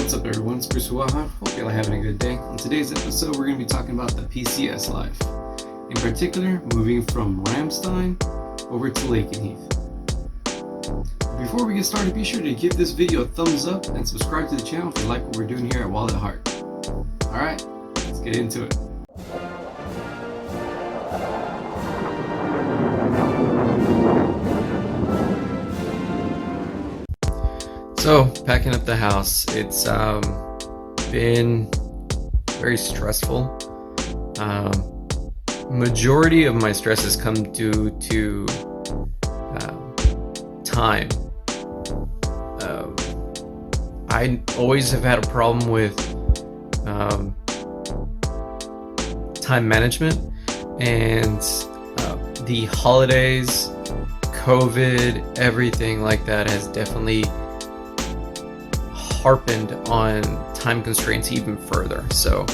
What's up everyone, it's Bruce Waha. Hope y'all are having a good day. In today's episode we're going to be talking about the PCS Life. In particular, moving from Ramstein over to Lakenheath. Before we get started, be sure to give this video a thumbs up and subscribe to the channel if you like what we're doing here at Wallet Heart. Alright, let's get into it. So, packing up the house, it's been very stressful. Majority of my stress has come due to time. I always have had a problem with time management, and the holidays, COVID, everything like that has definitely harpened on time constraints even further. So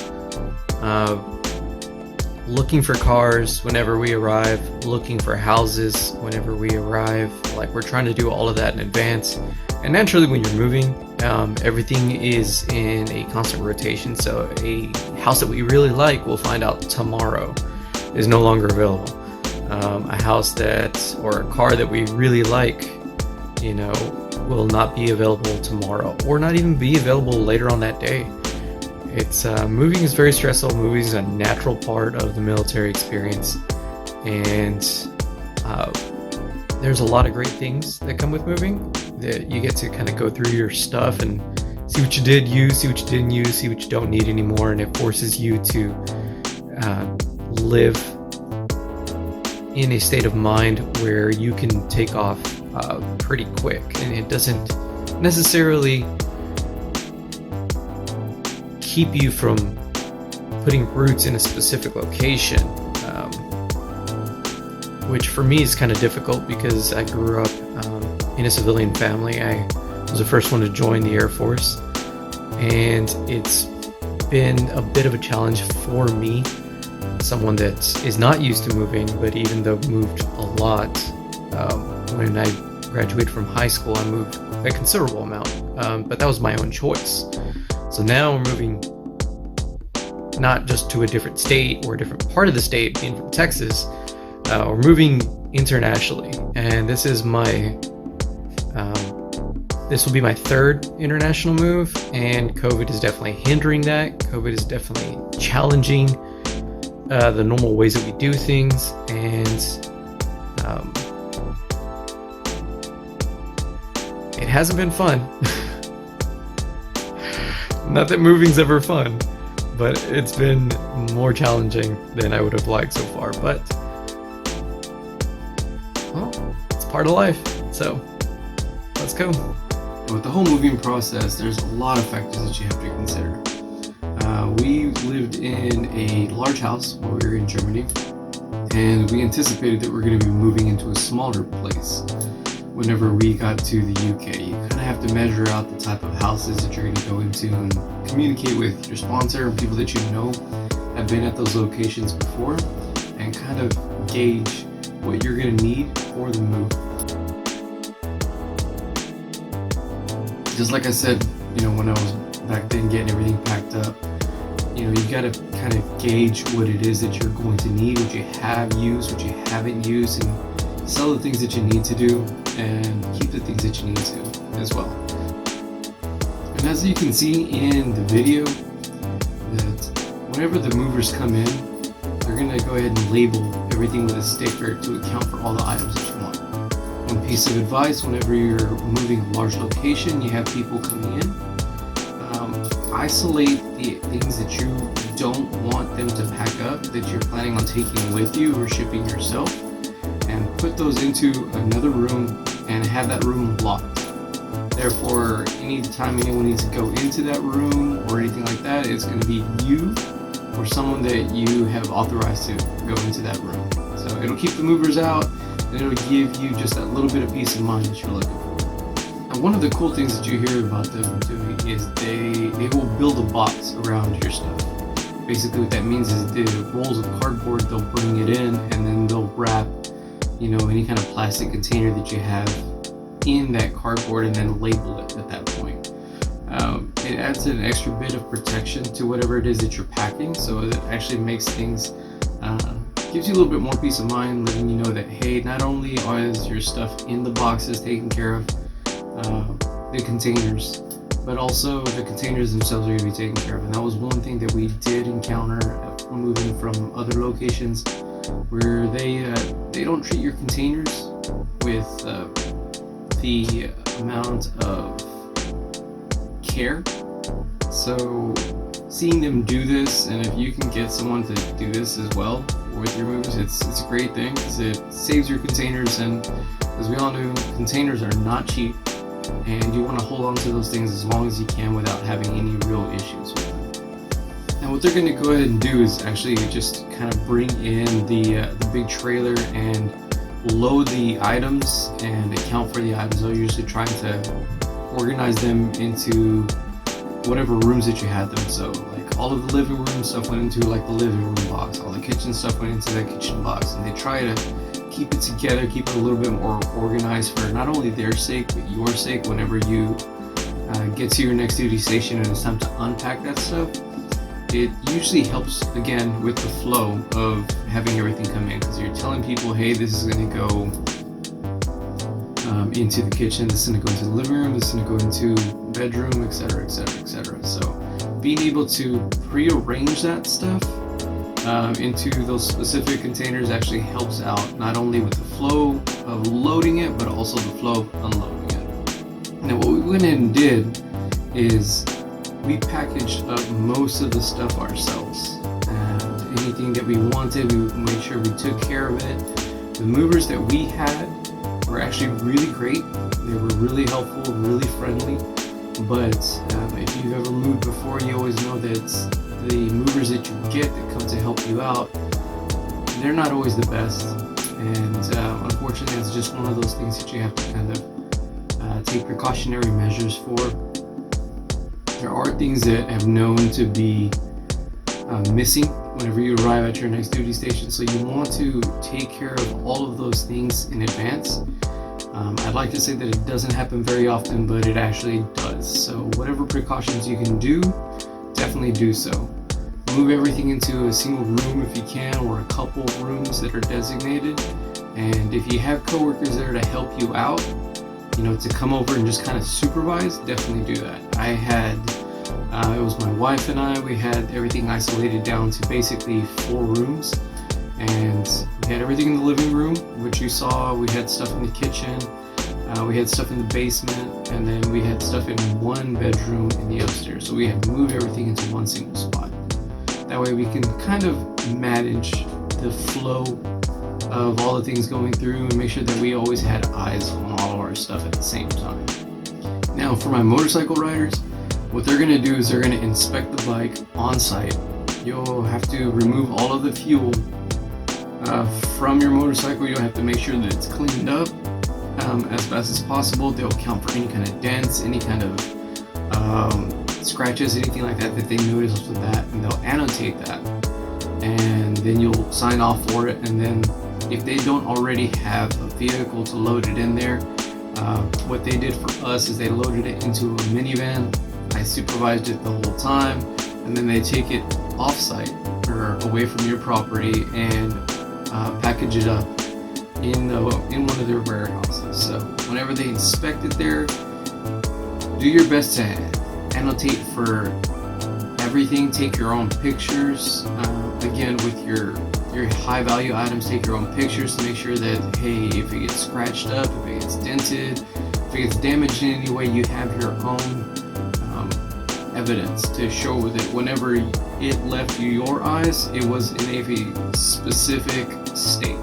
looking for cars whenever we arrive, looking for houses whenever we arrive, like we're trying to do all of that in advance. And naturally when you're moving, everything is in a constant rotation, so a house that we really like, we'll find out tomorrow, is no longer available. A house that, or a car that we really like, you know, will not be available tomorrow, or not even be available later on that day. It's moving is very stressful. Moving is a natural part of the military experience, and there's a lot of great things that come with moving, that you get to kind of go through your stuff and see what you did use, see what you didn't use, see what you don't need anymore, and it forces you to live in a state of mind where you can take off pretty quick, and it doesn't necessarily keep you from putting roots in a specific location, which for me is kind of difficult because I grew up in a civilian family. I was the first one to join the Air Force, and it's been a bit of a challenge for me, someone that is not used to moving, but even though moved a lot. When I graduated from high school, I moved a considerable amount, but that was my own choice. So now we're moving not just to a different state or a different part of the state, being from Texas, we're moving internationally, and this is my this will be my third international move, and COVID is definitely hindering that. COVID is definitely challenging the normal ways that we do things, and it hasn't been fun. Not that moving's ever fun, but it's been more challenging than I would have liked so far. But, well, it's part of life, so let's go. With the whole moving process, there's a lot of factors that you have to consider. We lived in a large house while we were in Germany, and we anticipated that we're going to be moving into a smaller place whenever we got to the UK. You kind of have to measure out the type of houses that you're going to go into and communicate with your sponsor and people that you know have been at those locations before, and kind of gauge what you're going to need for the move. Just like I said, you know, when I was back then getting everything packed up, you know, you got to kind of gauge what it is that you're going to need, what you have used, what you haven't used, and sell the things that you need to do and keep the things that you need to as well. And as you can see in the video, that whenever the movers come in, they're going to go ahead and label everything with a sticker to account for all the items that you want. One piece of advice: whenever you're moving a large location, you have people coming in, isolate the things that you don't want them to pack up, that you're planning on taking with you or shipping yourself, and put those into another room and have that room locked. Therefore, anytime anyone needs to go into that room or anything like that, it's going to be you or someone that you have authorized to go into that room. So it'll keep the movers out, and it'll give you just that little bit of peace of mind that you're looking for. Now, one of the cool things that you hear about them doing is they will build a box around your stuff. Basically what that means is the rolls of cardboard, they'll bring it in, and then they'll wrap, you know, any kind of plastic container that you have in that cardboard and then label it at that point. it adds an extra bit of protection to whatever it is that you're packing. So it actually makes things, gives you a little bit more peace of mind, letting you know that, hey, not only is your stuff in the boxes taken care of, the containers, but also the containers themselves are going to be taken care of. And that was one thing that we did encounter moving from other locations, where they don't treat your containers with the amount of care. So seeing them do this, and if you can get someone to do this as well with your moves, it's a great thing, because it saves your containers. And as we all know, containers are not cheap, and you want to hold on to those things as long as you can without having any real issues with them. Now what they're going to go ahead and do is actually just kind of bring in the big trailer and load the items and account for the items. They're usually trying to organize them into whatever rooms that you had them. So like all of the living room stuff went into like the living room box, all the kitchen stuff went into that kitchen box, and they try to keep it together, keep it a little bit more organized for not only their sake but your sake. Whenever you get to your next duty station and it's time to unpack that stuff, it usually helps again with the flow of having everything come in, because you're telling people, hey, this is going to go into the kitchen, this is going to go into the living room, this is going to go into bedroom, etc, etc, etc. So being able to prearrange that stuff into those specific containers actually helps out, not only with the flow of loading it, but also the flow of unloading it. Now what we went in and did is we packaged up most of the stuff ourselves, and anything that we wanted, we made sure we took care of it. The movers that we had were actually really great. They were really helpful, really friendly. But if you've ever moved before, you always know that the movers that you get that come to help you out, they're not always the best. And unfortunately, it's just one of those things that you have to kind of take precautionary measures for. There are things that have known to be missing whenever you arrive at your next duty station, so you want to take care of all of those things in advance. I'd like to say that it doesn't happen very often, but it actually does. So whatever precautions you can do, definitely do so. Move everything into a single room if you can, or a couple rooms that are designated. And if you have coworkers there to help you out, you know, to come over and just kind of supervise, definitely do that. I had, it was my wife and I, we had everything isolated down to basically 4 rooms. And we had everything in the living room, which you saw. We had stuff in the kitchen, we had stuff in the basement, and then we had stuff in one bedroom in the upstairs. So we had to move everything into one single spot. That way we can kind of manage the flow of all the things going through and make sure that we always had eyes on all of our stuff at the same time. Now for my motorcycle riders, what they're going to do is they're going to inspect the bike on site. You'll have to remove all of the fuel from your motorcycle. You'll have to make sure that it's cleaned up as fast as possible. They'll count for any kind of dents, any kind of scratches, anything like that that they notice with that, and they'll annotate that, and then you'll sign off for it. And then if they don't already have a vehicle to load it in there, what they did for us is they loaded it into a minivan. I supervised it the whole time, and then they take it off-site or away from your property and package it up in one of their warehouses. So whenever they inspect it there, do your best to annotate for everything. Take your own pictures. Again, with your high value items, take your own pictures to make sure that, hey, if it gets scratched up, if it gets dented, if it gets damaged in any way, you have your own evidence to show that whenever it left your eyes, it was in a specific state.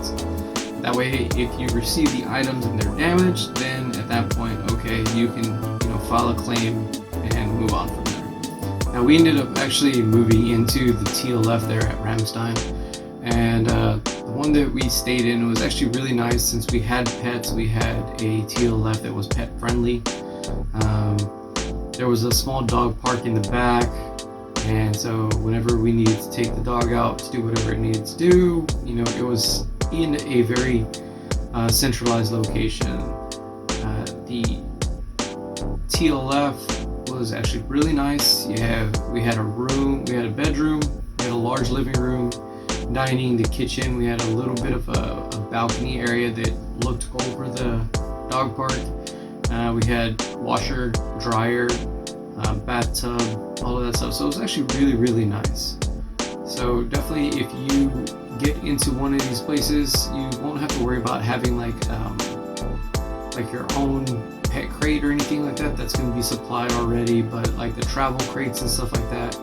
That way, if you receive the items and they're damaged, then at that point, okay, you can, you know, file a claim and move on from there. Now we ended up actually moving into the TLF there at Ramstein, and the one that we stayed in was actually really nice. Since we had pets, we had a TLF that was pet friendly. There was a small dog park in the back, and so whenever we needed to take the dog out to do whatever it needed to do, you know, it was in a very centralized location. The TLF was actually really nice. We had a bedroom, we had a large living room, dining, the kitchen. We had a little bit of a balcony area that looked over the dog park. We had washer, dryer, bathtub, all of that stuff. So it was actually really, really nice. So definitely, if you get into one of these places, you won't have to worry about having like your own pet crate or anything like that. That's going to be supplied already. But like the travel crates and stuff like that,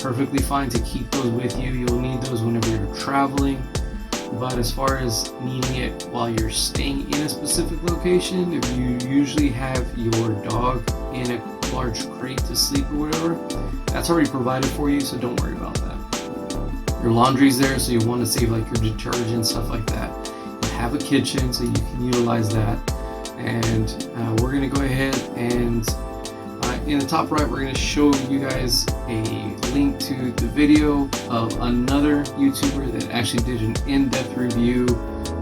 perfectly fine to keep those with you. You'll need those whenever you're traveling. But as far as needing it while you're staying in a specific location, if you usually have your dog in a large crate to sleep or whatever, that's already provided for you, so don't worry about that. Your laundry's there, so you want to save like your detergent, stuff like that. You have a kitchen, so you can utilize that. And we're going to go ahead and in the top right, we're going to show you guys a link to the video of another YouTuber that actually did an in-depth review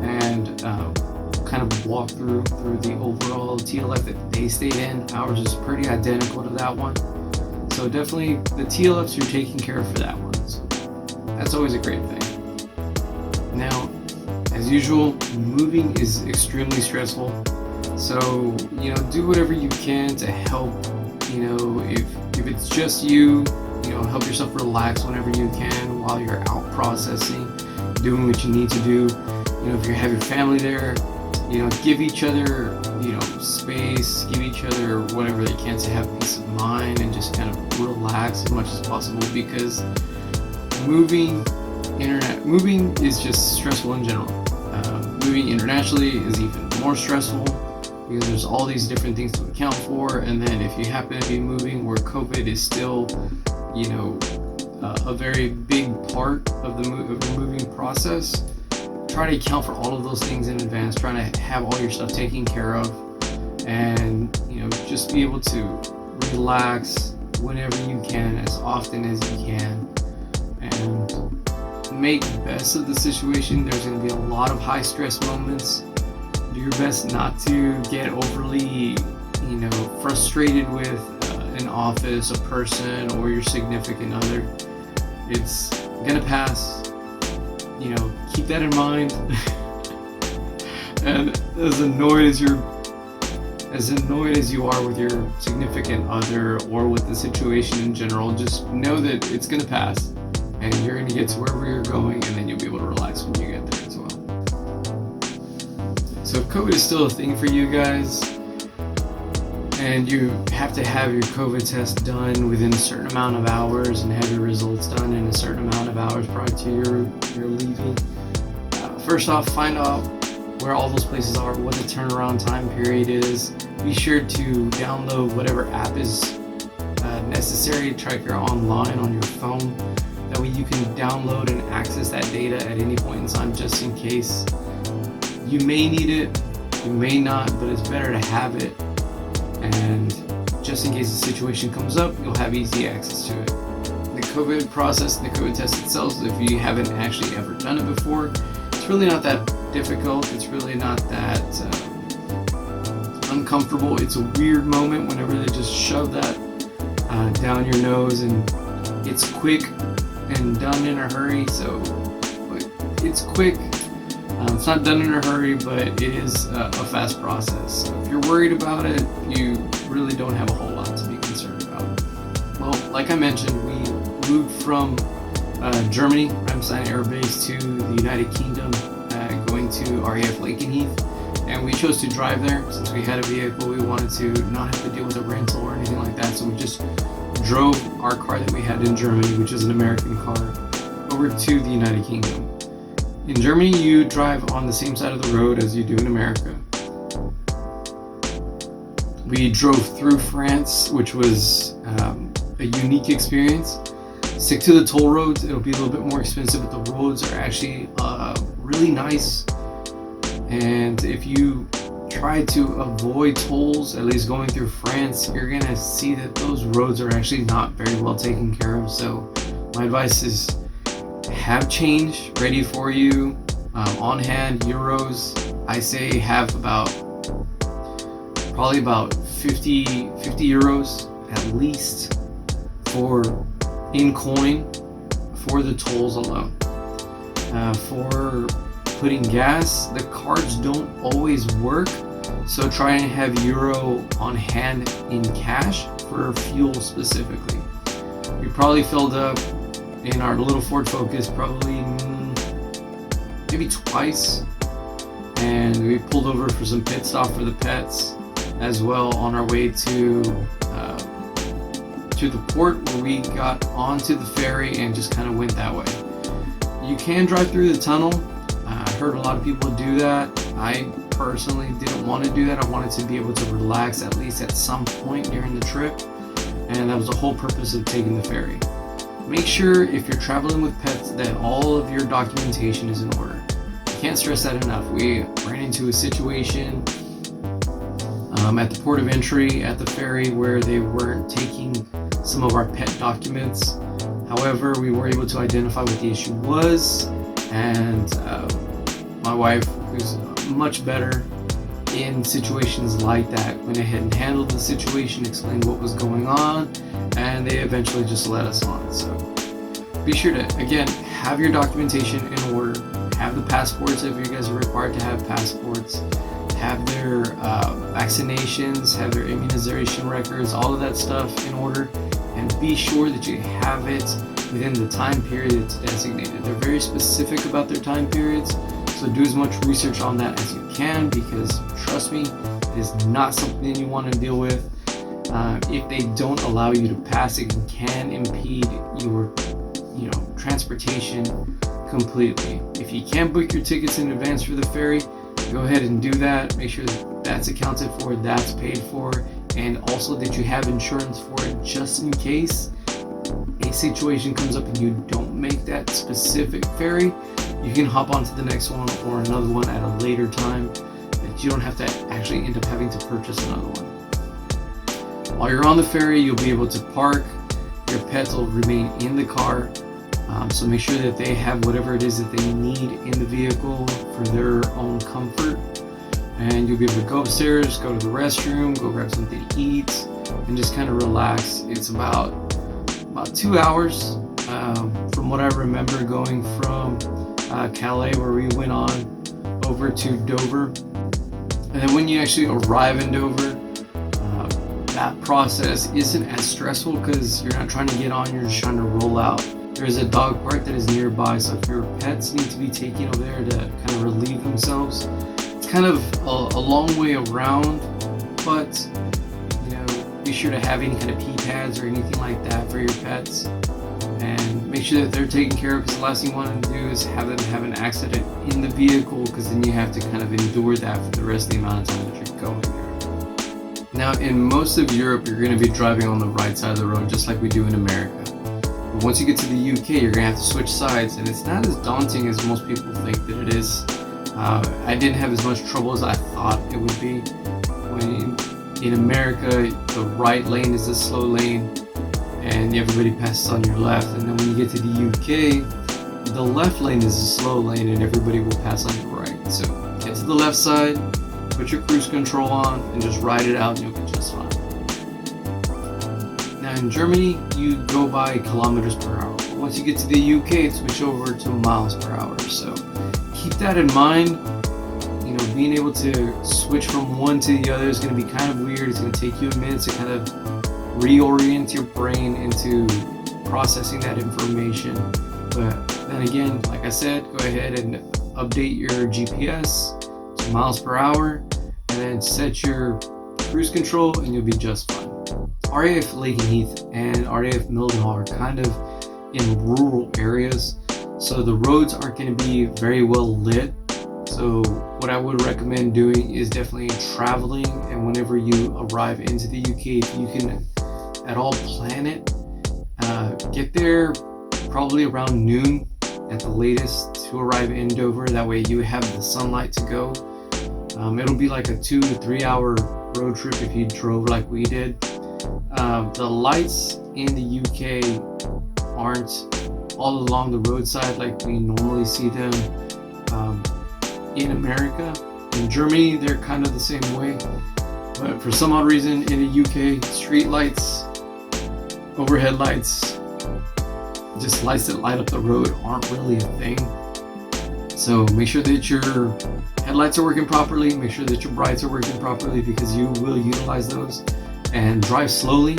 and kind of walkthrough through the overall TLF that they stayed in. Ours is pretty identical to that one. So definitely the TLFs you're taking care of for that one. So that's always a great thing. Now, as usual, moving is extremely stressful. So, do whatever you can to help. If it's just you, help yourself relax whenever you can while you're out processing, doing what you need to do. If you have your family there, give each other, space, give each other whatever they can to have peace of mind and just kind of relax as much as possible, because moving is just stressful in general. Moving internationally is even more stressful, because there's all these different things to account for. And then if you happen to be moving where COVID is still, a very big part of the moving process, try to account for all of those things in advance, trying to have all your stuff taken care of, and, just be able to relax whenever you can, as often as you can, and make the best of the situation. There's going to be a lot of high stress moments. Do your best not to get overly, frustrated with an office, a person, or your significant other. It's gonna pass. Keep that in mind. And as annoyed as you are with your significant other or with the situation in general, just know that it's gonna pass, and you're gonna get to wherever you're going, and then you'll be able to relax when you get there as well. So if COVID is still a thing for you guys, and you have to have your COVID test done within a certain amount of hours and have your results done in a certain amount of hours prior to your leaving, first off, find out where all those places are, what the turnaround time period is. Be sure to download whatever app is necessary to track your online on your phone. That way you can download and access that data at any point in time, just in case. You may need it, you may not, but it's better to have it. And just in case the situation comes up, you'll have easy access to it. The COVID process, the COVID test itself, if you haven't actually ever done it before, it's really not that difficult. It's really not that uncomfortable. It's a weird moment whenever they just shove that down your nose, and it's quick and done in a hurry. So it's quick. It's not done in a hurry, but it is a fast process. So if you're worried about it, you really don't have a whole lot to be concerned about. Well, like I mentioned, we moved from Germany, Ramstein Air Base, to the United Kingdom, going to RAF Lakenheath, and we chose to drive there. Since we had a vehicle, we wanted to not have to deal with a rental or anything like that, so we just drove our car that we had in Germany, which is an American car, over to the United Kingdom. In Germany, you drive on the same side of the road as you do in America. We drove through France, which was a unique experience. Stick to the toll roads. It'll be a little bit more expensive, but the roads are actually really nice. And if you try to avoid tolls, at least going through France, you're gonna see that those roads are actually not very well taken care of. So my advice is have change ready for you, on hand, euros. I say have probably about 50 euros at least in coin for the tolls alone. For putting gas, the cards don't always work, so try and have euro on hand in cash for fuel specifically. We probably filled up in our little Ford Focus probably maybe twice, and we pulled over for some pit stop for the pets as well on our way to the port, where we got onto the ferry and just kind of went that way. You can drive through the tunnel. I heard a lot of people do that. I personally didn't want to do that. I wanted to be able to relax at least at some point during the trip, and that was the whole purpose of taking the ferry. Make sure if you're traveling with pets that all of your documentation is in order. I can't stress that enough. We ran into a situation at the port of entry at the ferry where they weren't taking some of our pet documents. However, we were able to identify what the issue was, and my wife, who's much better in situations like that, went ahead and handled the situation, explained what was going on, and they eventually just let us on. So be sure to, again, have your documentation in order, have the passports if you guys are required to have passports, have their vaccinations, have their immunization records, all of that stuff in order, and be sure that you have it within the time period it's designated. They're very specific about their time periods, so do as much research on that as you can, because trust me, it is not something you want to deal with. If they don't allow you to pass, it can impede your transportation completely. If you can't book your tickets in advance for the ferry, go ahead and do that. Make sure that that's accounted for, that's paid for, and also that you have insurance for it, just in case a situation comes up and you don't make that specific ferry. You can hop onto the next one or another one at a later time, that you don't have to actually end up having to purchase another one. While you're on the ferry, you'll be able to park. Your pets will remain in the car, so make sure that they have whatever it is that they need in the vehicle for their own comfort. And you'll be able to go upstairs, go to the restroom, go grab something to eat, and just kind of relax. It's about 2 hours from what I remember, going from Calais, where we went on, over to Dover. And then when you actually arrive in Dover, that process isn't as stressful because you're not trying to get on, you're just trying to roll out. There's a dog park that is nearby, so if your pets need to be taken over there to kind of relieve themselves, it's kind of a long way around, but be sure to have any kind of pee pads or anything like that for your pets, and make sure that they're taken care of, because the last thing you want to do is have them have an accident in the vehicle, because then you have to kind of endure that for the rest of the amount of time that you're going there. Now, in most of Europe, you're going to be driving on the right side of the road, just like we do in America. But once you get to the UK, you're going to have to switch sides, and it's not as daunting as most people think that it is. I didn't have as much trouble as I thought it would be. When in America, the right lane is the slow lane, and everybody passes on your left. And then when you get to the UK, the left lane is the slow lane, and everybody will pass on your right. So get to the left side, put your cruise control on, and just ride it out, and you'll be just fine. Now in Germany, you go by kilometers per hour. But once you get to the UK, it switches over to miles per hour. So keep that in mind. Being able to switch from one to the other is going to be kind of weird. It's going to take you a minute to kind of reorient your brain into processing that information. But then again, like I said, go ahead and update your GPS to miles per hour, and then set your cruise control, and you'll be just fine. RAF Lakenheath and RAF Mildenhall are kind of in rural areas, so the roads aren't going to be very well lit. So what I would recommend doing is definitely traveling, and whenever you arrive into the UK, if you can at all plan it, get there probably around noon at the latest to arrive in Dover. That way you have the sunlight to go. It'll be like a 2 to 3 hour road trip if you drove like we did. The lights in the UK aren't all along the roadside like we normally see them in America. In Germany, they're kind of the same way, but for some odd reason in the UK, street lights overhead lights, just lights that light up the road, aren't really a thing. So make sure that your headlights are working properly, make sure that your brights are working properly, because you will utilize those. And drive slowly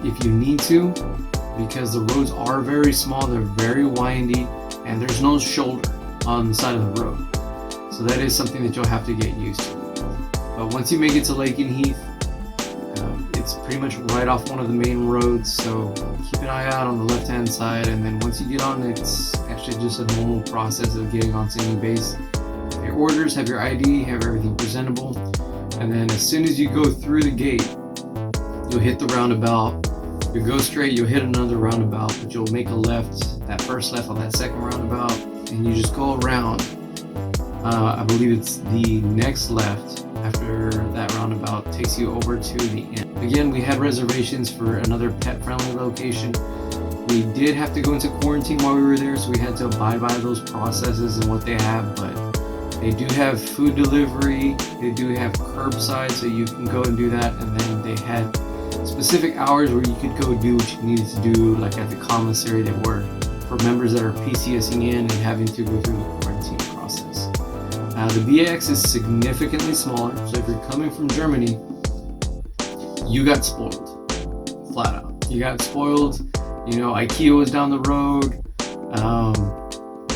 if you need to, because the roads are very small, they're very windy, and there's no shoulder on the side of the road. So that is something that you'll have to get used to. But once you make it to Lakenheath, it's pretty much right off one of the main roads, so keep an eye out on the left hand side, and then once you get on, it's actually just a normal process of getting onto any base. Have your orders, have your ID, have everything presentable, and then as soon as you go through the gate, you'll hit the roundabout. You'll go straight, you'll hit another roundabout, but you'll make a left, that first left on that second roundabout, and you just go around. I believe it's the next left after that roundabout takes you over to the end. Again, we had reservations for another pet-friendly location. We did have to go into quarantine while we were there, so we had to abide by those processes and what they have, but they do have food delivery, they do have curbside, so you can go and do that, and then they had specific hours where you could go do what you needed to do, like at the commissary they were, for members that are PCSing in and having to go through the quarantine process. The BX is significantly smaller, so if you're coming from Germany, you got spoiled, flat out. You got spoiled. You know, IKEA was down the road.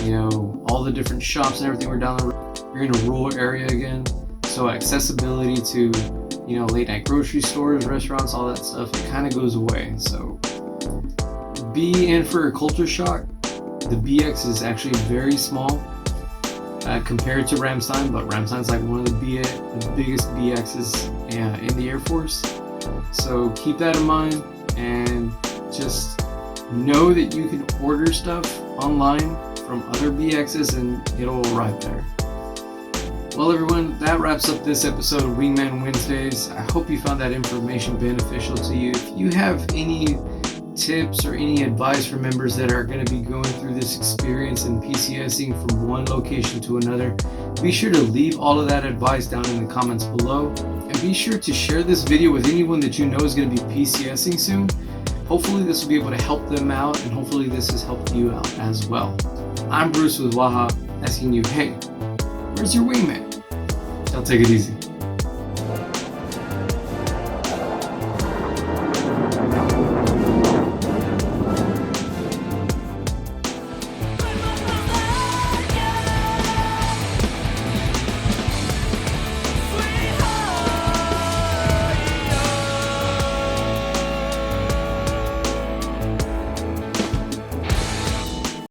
You know, all the different shops and everything were down the road. You're in a rural area again, so accessibility to, you know, late night grocery stores, restaurants, all that stuff, it kind of goes away. So be in for a culture shock. The BX is actually very small compared to Ramstein, but Ramstein's like one of the biggest BXs in the Air Force. So keep that in mind, and just know that you can order stuff online from other BXs and it'll arrive there. Well everyone, that wraps up this episode of Wingman Wednesdays. I hope you found that information beneficial to you. If you have any tips or any advice for members that are going to be going through this experience in PCSing from one location to another, be sure to leave all of that advice down in the comments below, and be sure to share this video with anyone that you know is going to be PCSing soon. Hopefully this will be able to help them out, and hopefully this has helped you out as well. I'm Bruce with Waha, asking you, hey, where's your wingman? Y'all take it easy.